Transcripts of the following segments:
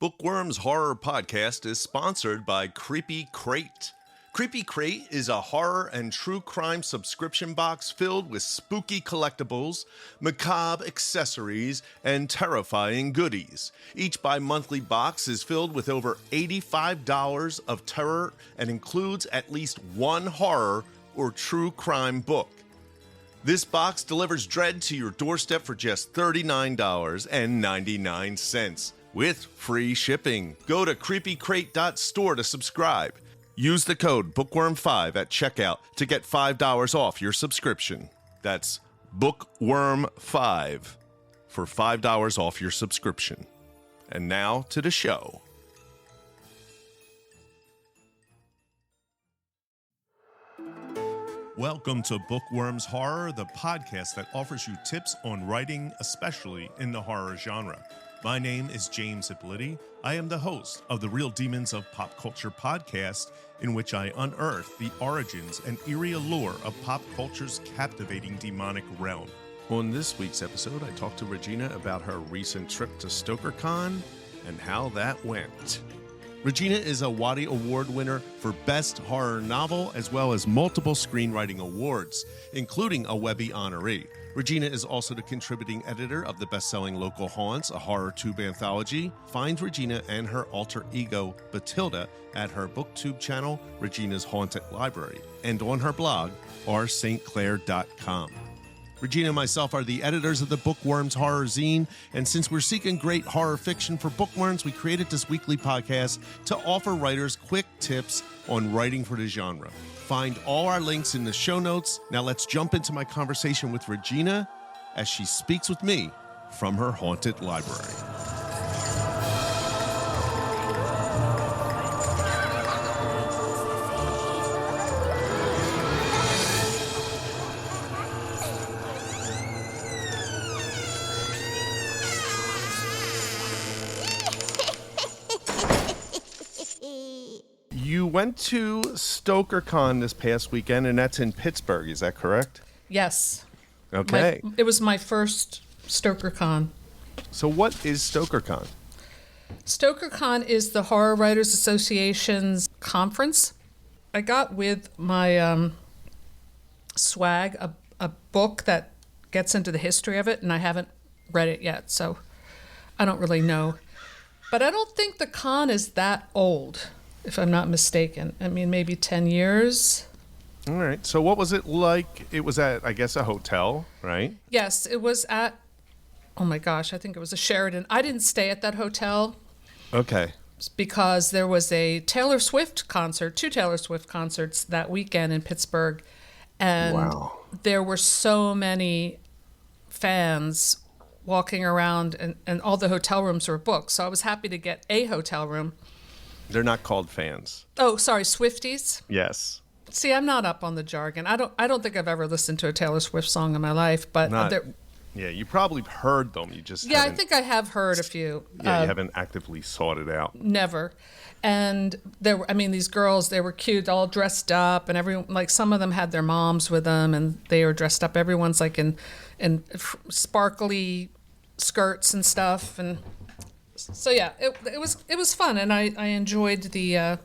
Book Worms Horror Podcast is sponsored by Creepy Crate. Creepy Crate is a horror and true crime subscription box filled with spooky collectibles, macabre accessories, and terrifying goodies. Each bi-monthly box is filled with over $85 of terror and includes at least one horror or true crime book. This box delivers dread to your doorstep for just $39.99 with free shipping. Go to creepycrate.store to subscribe. Use the code BOOKWORM5 at checkout to get $5 off your subscription. That's BOOKWORM5 for $5 off your subscription. And now to the show. Welcome to Book Worms Horror, the podcast that offers you tips on writing, especially in the horror genre. My name is James Ippoliti. I am the host of the Real Demons of Pop Culture podcast, in which I unearth the origins and eerie allure of pop culture's captivating demonic realm. On this week's episode, I talked to Regina about her recent trip to StokerCon and how that went. Regina is a Waddy Award winner for Best Horror Novel, as well as multiple screenwriting awards, including a Webby honoree. Regina is also the contributing editor of the best-selling Local Haunts, a horror tube anthology. Find Regina and her alter ego, Batilda, at her booktube channel, Regina's Haunted Library, and on her blog, rstclair.com. Regina and myself are the editors of the Book Worms Horror Zine, and since we're seeking great horror fiction for bookworms, we created this weekly podcast to offer writers quick tips on writing for the genre. Find all our links in the show notes. Now let's jump into my conversation with Regina as she speaks with me from her haunted library. You went to StokerCon this past weekend, and that's in Pittsburgh. Is that correct? Yes. Okay. It was my first StokerCon. So what is StokerCon? StokerCon is the Horror Writers Association's conference. I got with my swag a book that gets into the history of it, and I haven't read it yet, so I don't really know. But I don't think the con is that old, if I'm not mistaken. I mean, maybe 10 years. All right. So what was it like? It was at, I guess, a hotel, right? Yes, it was at, oh my gosh, I think it was a Sheraton. I didn't stay at that hotel. Okay. Because there was a Taylor Swift concert, 2 Taylor Swift concerts that weekend in Pittsburgh. And wow. There were so many fans walking around, and all the hotel rooms were booked. So I was happy to get a hotel room. They're not called fans. Oh, sorry, Swifties? Yes. See, I'm not up on the jargon. I don't think I've ever listened to a Taylor Swift song in my life, but yeah, you probably heard them. You just I think I have heard a few. Yeah, you haven't actively sought it out. Never. And these girls, they were cute, all dressed up, and everyone, like, some of them had their moms with them, and they were dressed up. Everyone's like in sparkly skirts and stuff, and so yeah, it was fun, and I enjoyed the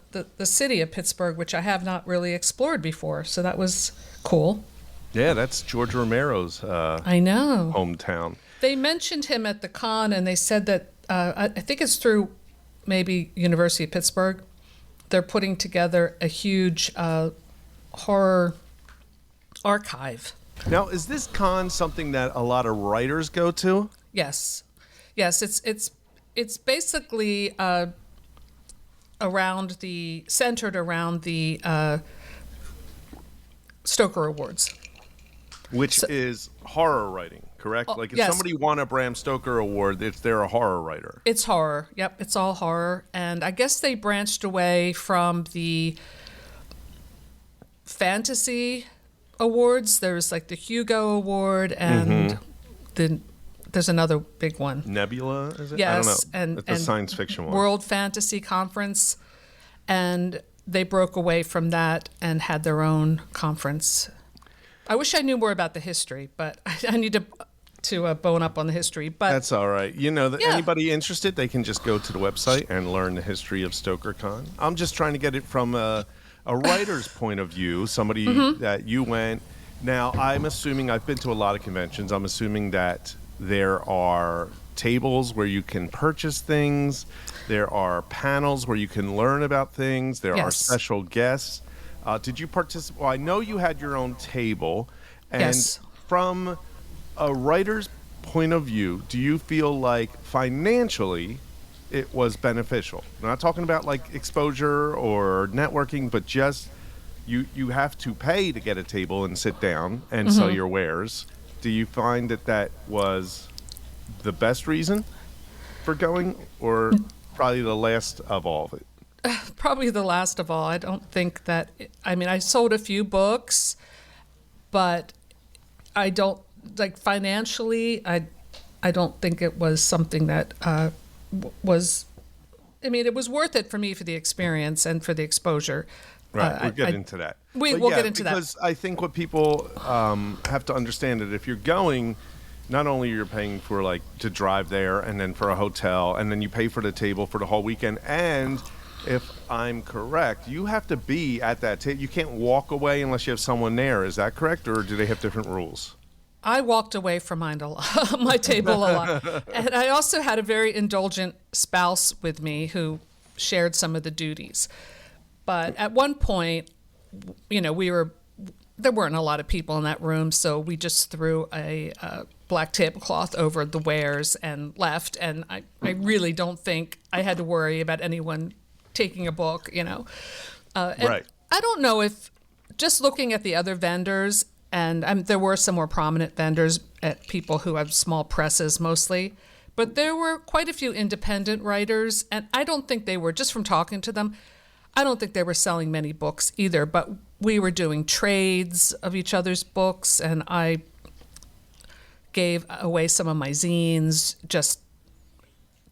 city of Pittsburgh, which I have not really explored before, so that was cool. Yeah, that's George Romero's I know hometown. They mentioned him at the con, and they said that I think it's through maybe University of Pittsburgh. They're putting together a huge horror archive. Now, is this con something that a lot of writers go to? Yes, it's basically centered around the Stoker Awards, which is horror writing, correct? Like if somebody won a Bram Stoker Award, they're a horror writer. It's horror. Yep, it's all horror, and I guess they branched away from the fantasy awards. There's like the Hugo Award, and there's another big one. Nebula, is it? Yes, I don't know. It's a science fiction one. World Fantasy Conference, and they broke away from that and had their own conference. I wish I knew more about the history, but I need to to bone up on the history. But that's all right. Anybody interested, they can just go to the website and learn the history of StokerCon. I'm just trying to get it from a writer's point of view, somebody that you went. Now, I'm assuming, I've been to a lot of conventions. I'm assuming that there are tables where you can purchase things. There are panels where you can learn about things. There are special guests. Did you participate? Well, I know you had your own table. And from a writer's point of view, do you feel like financially it was beneficial? I'm not talking about like exposure or networking, but just you have to pay to get a table and sit down and sell your wares. Do you find that was the best reason for going, or probably the last of all of it? Probably the last of all. I don't think that, I sold a few books, but I don't, like, financially, I don't think it was something that was, it was worth it for me for the experience and for the exposure. Right, we'll get into that. We'll get into that. Because I think what people have to understand that if you're going, not only you're paying for like to drive there and then for a hotel, and then you pay for the table for the whole weekend, and if I'm correct, you have to be at that table. You can't walk away unless you have someone there. Is that correct, or do they have different rules? I walked away from my table a lot. And I also had a very indulgent spouse with me who shared some of the duties. But at one point, there weren't a lot of people in that room, so we just threw a black tablecloth over the wares and left. And I really don't think I had to worry about anyone taking a book, Right. I don't know if, just looking at the other vendors, and there were some more prominent vendors at people who have small presses mostly, but there were quite a few independent writers, and I don't think they were, just from talking to them, I don't think they were selling many books either, but we were doing trades of each other's books, and I gave away some of my zines just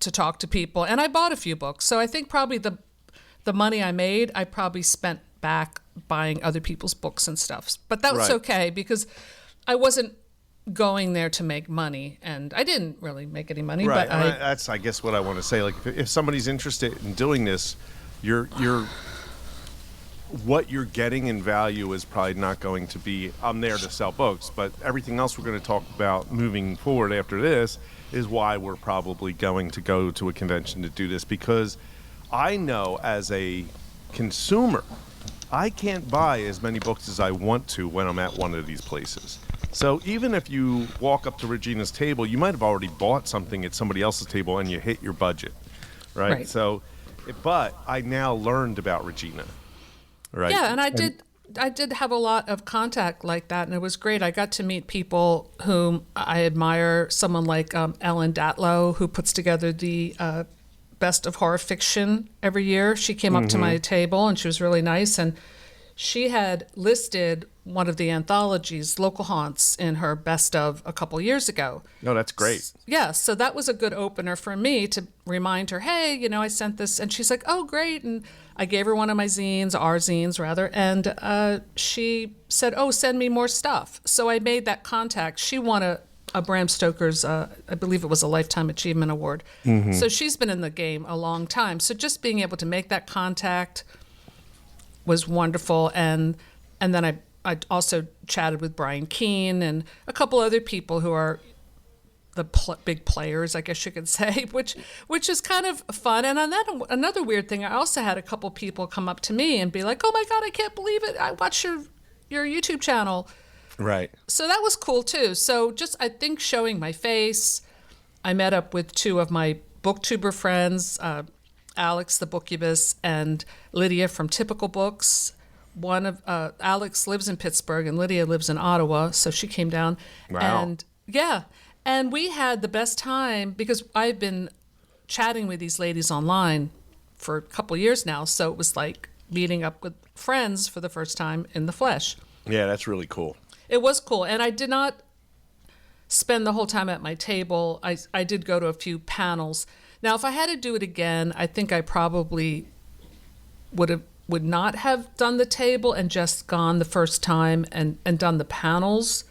to talk to people, and I bought a few books. So I think probably the money I made, I probably spent back buying other people's books and stuff. But that was okay, because I wasn't going there to make money, and I didn't really make any money. Right, but that's, I guess, what I want to say. Like, if somebody's interested in doing this, you're what you're getting in value is probably not going to be, I'm there to sell books, but everything else we're going to talk about moving forward after this is why we're probably going to go to a convention to do this, because I know as a consumer, I can't buy as many books as I want to when I'm at one of these places. So even if you walk up to Regina's table, you might have already bought something at somebody else's table and you hit your budget, right? So, but I now learned about Regina, right? Yeah, and I did have a lot of contact like that, and it was great. I got to meet people whom I admire, someone like Ellen Datlow, who puts together the Best of Horror Fiction every year. She came up to my table, and she was really nice, and she had listed one of the anthologies, Local Haunts, in her best of a couple years ago. No, that's great. Yeah, so that was a good opener for me to remind her, hey, I sent this, and she's like, oh, great, and I gave her one of my zines, our zines rather, and she said, oh, send me more stuff. So I made that contact. She won a Bram Stoker's, I believe it was a Lifetime Achievement Award. So she's been in the game a long time. So just being able to make that contact was wonderful. And then I also chatted with Brian Keene and a couple other people who are the big players, I guess you could say, which is kind of fun. And then another weird thing, I also had a couple people come up to me and be like, oh my God, I can't believe it. I watched your YouTube channel. Right. So that was cool too. So just, I think, showing my face. I met up with two of my booktuber friends, Alex the Bookubus and Lydia from Typical Books. One of Alex lives in Pittsburgh and Lydia lives in Ottawa, so she came down. Wow. And we had the best time, because I've been chatting with these ladies online for a couple years now, so it was like meeting up with friends for the first time in the flesh. Yeah, that's really cool. It was cool, and I did not spend the whole time at my table. I did go to a few panels. Now, if I had to do it again, I think I probably would not have done the table and just gone the first time and done the panels,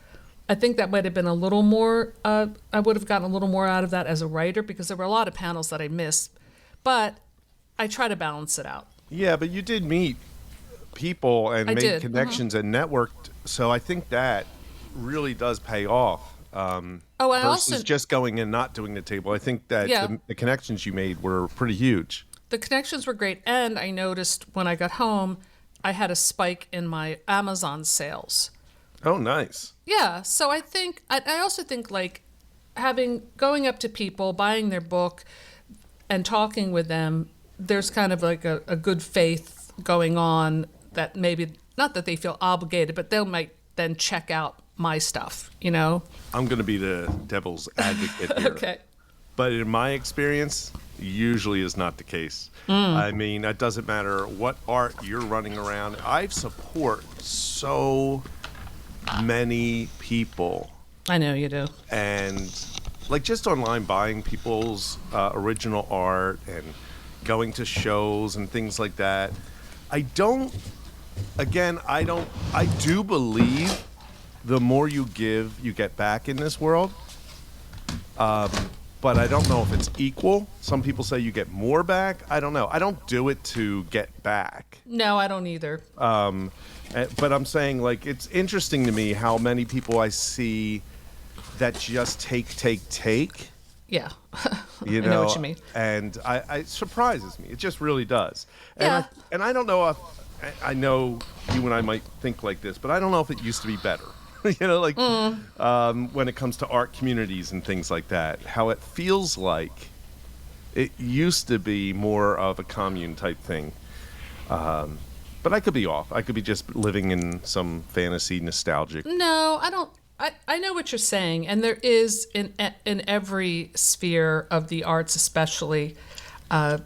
I think that might have been a little more, I would have gotten a little more out of that as a writer because there were a lot of panels that I missed. But I try to balance it out. Yeah, but you did meet people and made connections and networked. So I think that really does pay off. Versus just going and not doing the table. I think that the connections you made were pretty huge. The connections were great. And I noticed when I got home, I had a spike in my Amazon sales. Oh, nice. Yeah. So I also think like going up to people, buying their book and talking with them, there's kind of like a good faith going on that maybe, not that they feel obligated, but they might then check out my stuff, you know? I'm going to be the devil's advocate here. Okay. But in my experience, usually is not the case. I mean, it doesn't matter what art you're running around. I support so many people. I know you do. And like just online buying people's original art and going to shows and things like that. I do believe the more you give, you get back in this world. But I don't know if it's equal. Some people say you get more back. I don't know. I don't do it to get back. No, I don't either. But I'm saying, like, it's interesting to me how many people I see that just take. Yeah. You know, I know what you mean. And it surprises me. It just really does. Yeah. And I don't know if, I know you and I might think like this, but I don't know if it used to be better. You know, like when it comes to art communities and things like that, how it feels like it used to be more of a commune type thing. But I could be off. I could be just living in some fantasy nostalgic. No, I don't. I know what you're saying, and there is in every sphere of the arts, especially a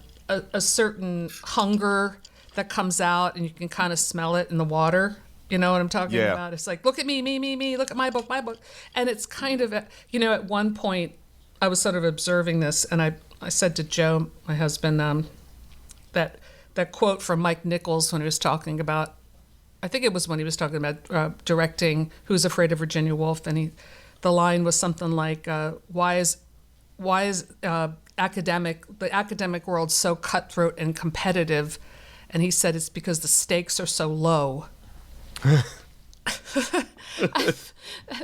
certain hunger that comes out, and you can kind of smell it in the water. You know what I'm talking about? It's like, look at me, look at my book. And it's kind of, at one point, I was sort of observing this, and I said to Joe, my husband, that quote from Mike Nichols when he was talking about, I think it was when he was talking about directing Who's Afraid of Virginia Woolf, and the line was something like, why is the academic world so cutthroat and competitive? And he said it's because the stakes are so low.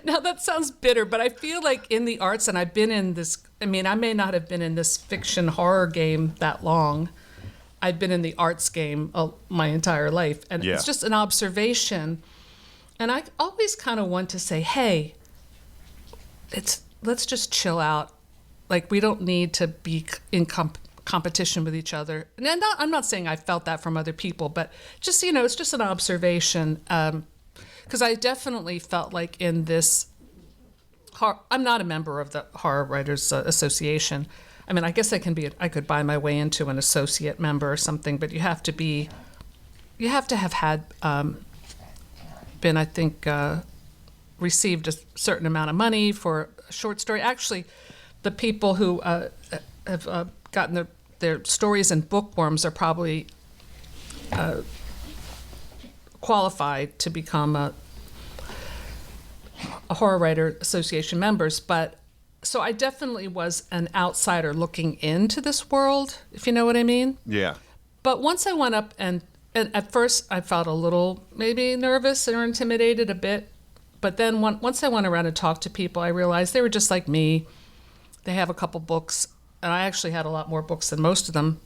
Now that sounds bitter, but I feel like in the arts, and I've been in this, I mean, I may not have been in this fiction horror game that long. I've been in the arts game my entire life, and it's just an observation. And I always kind of want to say, hey, let's just chill out. Like, we don't need to be in competition with each other. And I'm not saying I felt that from other people, but just, it's just an observation. Because I definitely felt like in this, I'm not a member of the Horror Writers Association. I mean, I guess I could buy my way into an associate member or something, but you have to have had, been, I think, received a certain amount of money for a short story. Actually, the people who have gotten their stories in Book Worms are probably qualified to become a Horror Writer Association members, but so I definitely was an outsider looking into this world, if you know what I mean. Yeah. But once I went up and at first I felt a little maybe nervous or intimidated a bit, but then once I went around and talked to people, I realized they were just like me. They have a couple books, and I actually had a lot more books than most of them,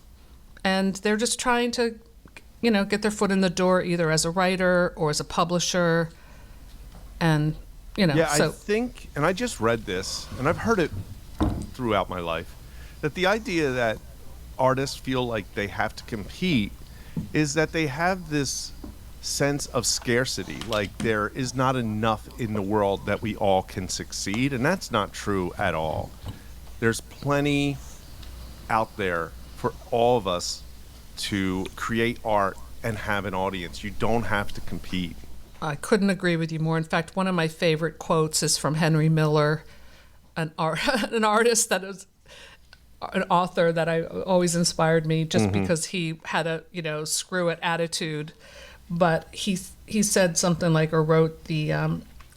and they're just trying to, get their foot in the door either as a writer or as a publisher, and Yeah, so. I think, and I just read this, and I've heard it throughout my life, that the idea that artists feel like they have to compete is that they have this sense of scarcity, like there is not enough in the world that we all can succeed, and that's not true at all. There's plenty out there for all of us to create art and have an audience. You don't have to compete. I couldn't agree with you more. In fact, one of my favorite quotes is from Henry Miller, an artist that is an author that I always inspired me just because he had a screw it attitude. But he said something like, or wrote, the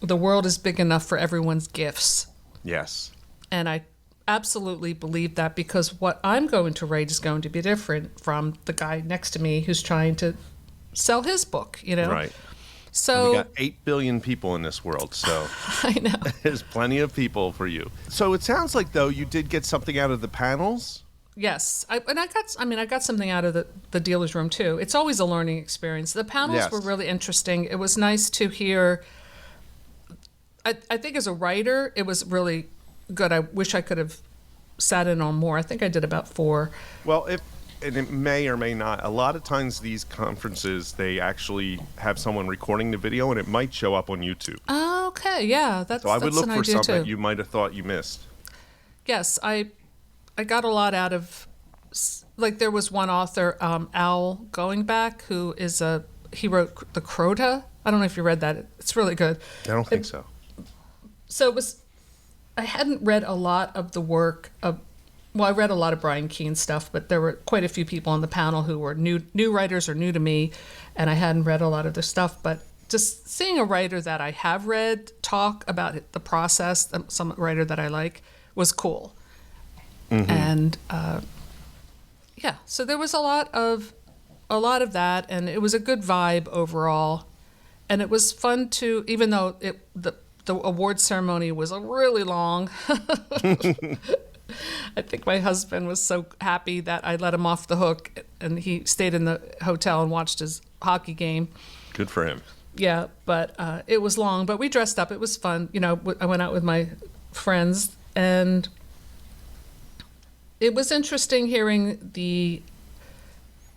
the world is big enough for everyone's gifts. Yes. And I absolutely believe that, because what I'm going to write is going to be different from the guy next to me who's trying to sell his book, you know? Right. So and we got 8 billion people in this world, so I know. there's plenty of people for you. So it sounds like, though, you did get something out of the panels? Yes. I got something out of the dealer's room, too. It's always a learning experience. The panels were really interesting. It was nice to hear. I think as a writer, it was really good. I wish I could have sat in on more. I think I did about 4. Well, and it may or may not. A lot of times these conferences, they actually have someone recording the video, and it might show up on YouTube. Oh, okay. Yeah, that's So I would look for something that too. you might have thought you missed. Yes, I got a lot out of, like, there was one author, Al Goingback, who he wrote The Crota. I don't know if you read that. It's really good. I don't think so. So I hadn't read a lot of the work of, well, I read a lot of Brian Keene stuff, but there were quite a few people on the panel who were new writers or new to me, and I hadn't read a lot of their stuff. But just seeing a writer that I have read talk about the process, some writer that I like, was cool. Mm-hmm. And so there was a lot of that, and it was a good vibe overall, and it was fun to, even though the award ceremony was really long. I think my husband was so happy that I let him off the hook, and he stayed in the hotel and watched his hockey game. Good for him. Yeah, but it was long, but we dressed up. It was fun. You know, I went out with my friends, and it was interesting hearing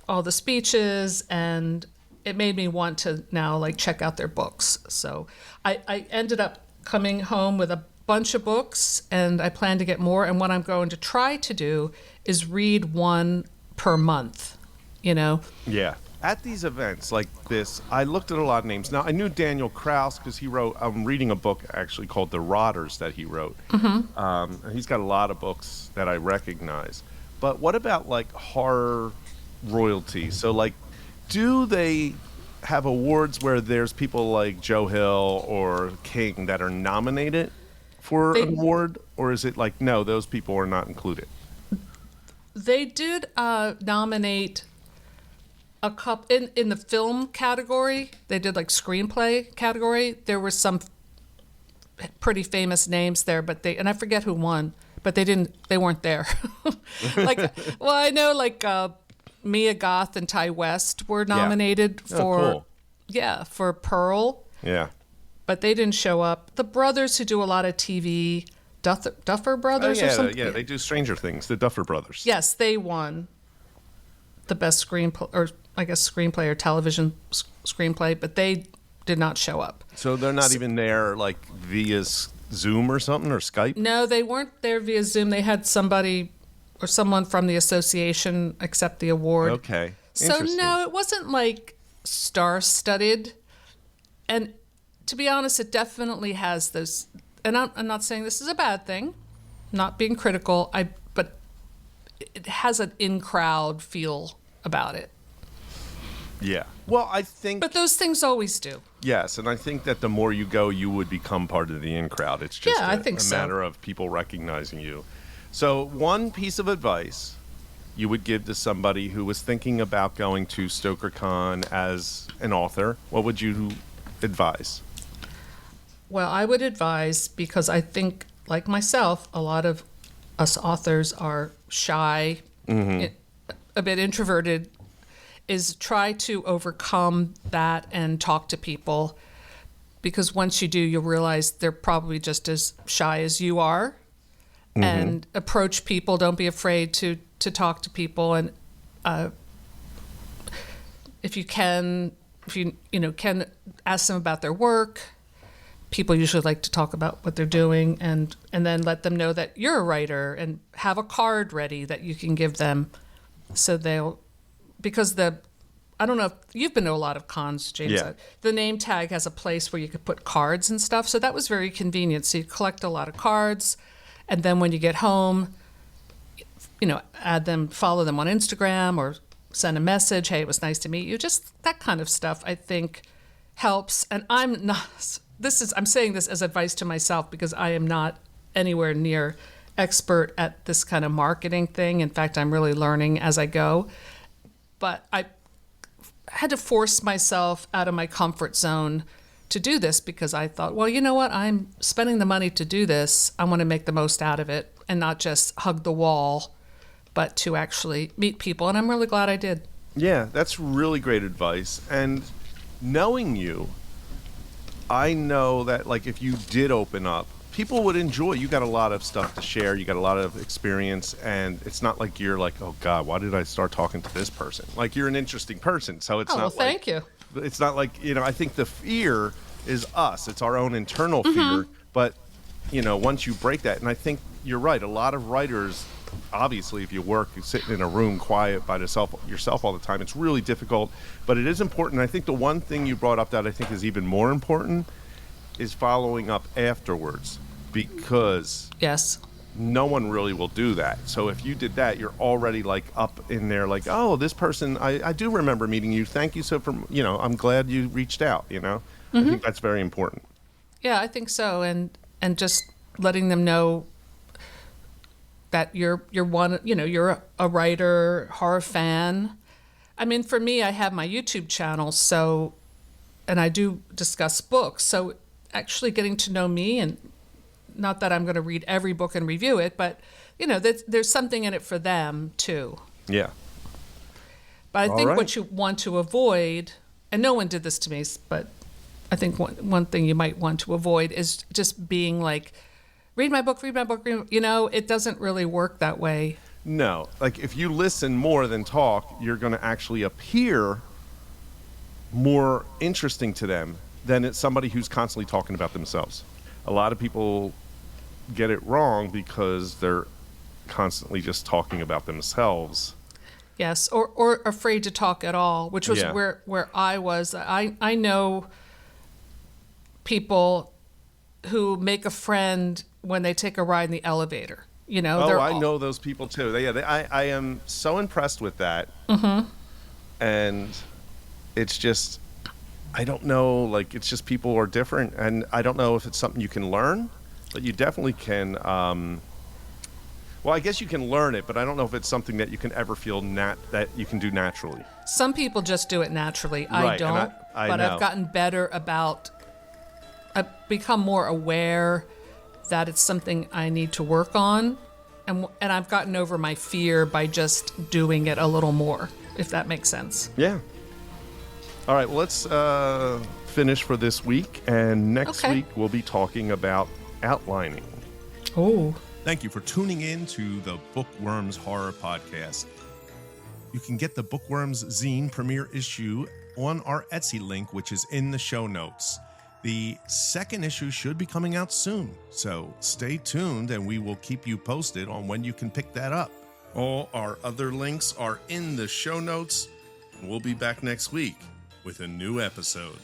all the speeches, and it made me want to now, like, check out their books. So I ended up coming home with a bunch of books, and I plan to get more. And what I'm going to try to do is read one per month, you know? Yeah. At these events like this, I looked at a lot of names. Now, I knew Daniel Kraus because I'm reading a book actually called The Rotters that he wrote. Mm-hmm. And he's got a lot of books that I recognize. But what about, like, horror royalty? So, like, do they have awards where there's people like Joe Hill or King that are nominated for an award? Or is it like, no, those people are not included? They did nominate a couple in the film category. They did, like, screenplay category. There were some pretty famous names there, and I forget who won, but they weren't there. Like, well, I know, like, Mia Goth and Ty West were nominated for Pearl. Yeah. But they didn't show up. The brothers who do a lot of TV, Duffer Brothers or something. Yeah, they do Stranger Things, the Duffer Brothers. Yes, they won the best screenplay, or I guess screenplay or television screenplay, but they did not show up. So they're not even there, like, via Zoom or something, or Skype? No, they weren't there via Zoom. They had somebody or someone from the association accept the award. Okay. So no, it wasn't, like, star-studded. And to be honest, it definitely has those, and I'm not saying this is a bad thing, not being critical, but it has an in-crowd feel about it. Yeah. Well, I think... But those things always do. Yes, and I think that the more you go, you would become part of the in-crowd. It's just I think a matter of people recognizing you. So one piece of advice you would give to somebody who was thinking about going to StokerCon as an author, what would you advise? Well, I would advise, because I think, like myself, a lot of us authors are shy, a bit introverted, is try to overcome that and talk to people, because once you do, you'll realize they're probably just as shy as you are. And approach people. Don't be afraid to talk to people, and if you can ask them about their work. People usually like to talk about what they're doing, and then let them know that you're a writer, and have a card ready that you can give them, so because I don't know if you've been to a lot of cons, James. Yeah. The name tag has a place where you could put cards and stuff, so that was very convenient. So you collect a lot of cards. And then when you get home, add them, follow them on Instagram, or send a message, hey, it was nice to meet you. Just that kind of stuff, I think, helps. And I'm I'm saying this as advice to myself because I am not anywhere near expert at this kind of marketing thing. In fact, I'm really learning as I go. But I had to force myself out of my comfort zone to do this because I thought, well, you know what? I'm spending the money to do this. I want to make the most out of it and not just hug the wall, but to actually meet people. And I'm really glad I did. Yeah, that's really great advice. And knowing you, I know that like if you did open up, people would enjoy. You got a lot of stuff to share. You got a lot of experience, and it's not like you're like, oh God, why did I start talking to this person? Like you're an interesting person, so it's not. Well, thank you. It's not like I think the fear is us. It's our own internal fear. But once you break that, and I think you're right. A lot of writers, obviously, if you work sitting in a room quiet by yourself all the time, it's really difficult. But it is important. I think the one thing you brought up that I think is even more important is following up afterwards. Because yes, no one really will do that. So if you did that, you're already like up in there like, oh, this person, I do remember meeting you. Thank you. So I'm glad you reached out, I think that's very important. Yeah, I think so. And just letting them know that you're one, you're a writer, horror fan. I mean, for me, I have my YouTube channel, and I do discuss books. So actually getting to know me, and not that I'm going to read every book and review it, but, there's something in it for them, too. Yeah. But I think what you want to avoid, and no one did this to me, but I think one thing you might want to avoid is just being like, read my book. It doesn't really work that way. No. Like, if you listen more than talk, you're going to actually appear more interesting to them than it's somebody who's constantly talking about themselves. A lot of people get it wrong because they're constantly just talking about themselves. Yes, or afraid to talk at all, which was where I was. I know people who make a friend when they take a ride in the elevator. I know those people too. I am so impressed with that. Mm-hmm. And it's just, I don't know, like, it's just people are different, and I don't know if it's something you can learn, but you definitely can, well, I guess you can learn it, but I don't know if it's something that you can ever feel that you can do naturally. Some people just do it naturally. Right, I don't, I but know. I've gotten better about, I've become more aware that it's something I need to work on, and I've gotten over my fear by just doing it a little more, if that makes sense. Yeah. All right, well, let's finish for this week, and next week we'll be talking about outlining. Oh. Thank you for tuning in to the Book Worms Horror Podcast. You can get the Book Worms Zine premiere issue on our Etsy link, which is in the show notes. The second issue should be coming out soon, so stay tuned and we will keep you posted on when you can pick that up. All our other links are in the show notes. We'll be back next week with a new episode.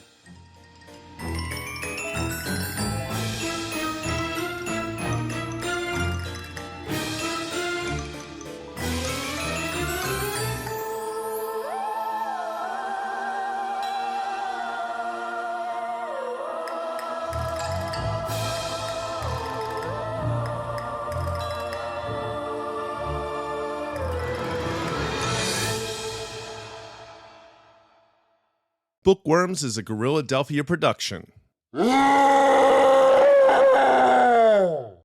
Book Worms is a Guerrilladelphia production.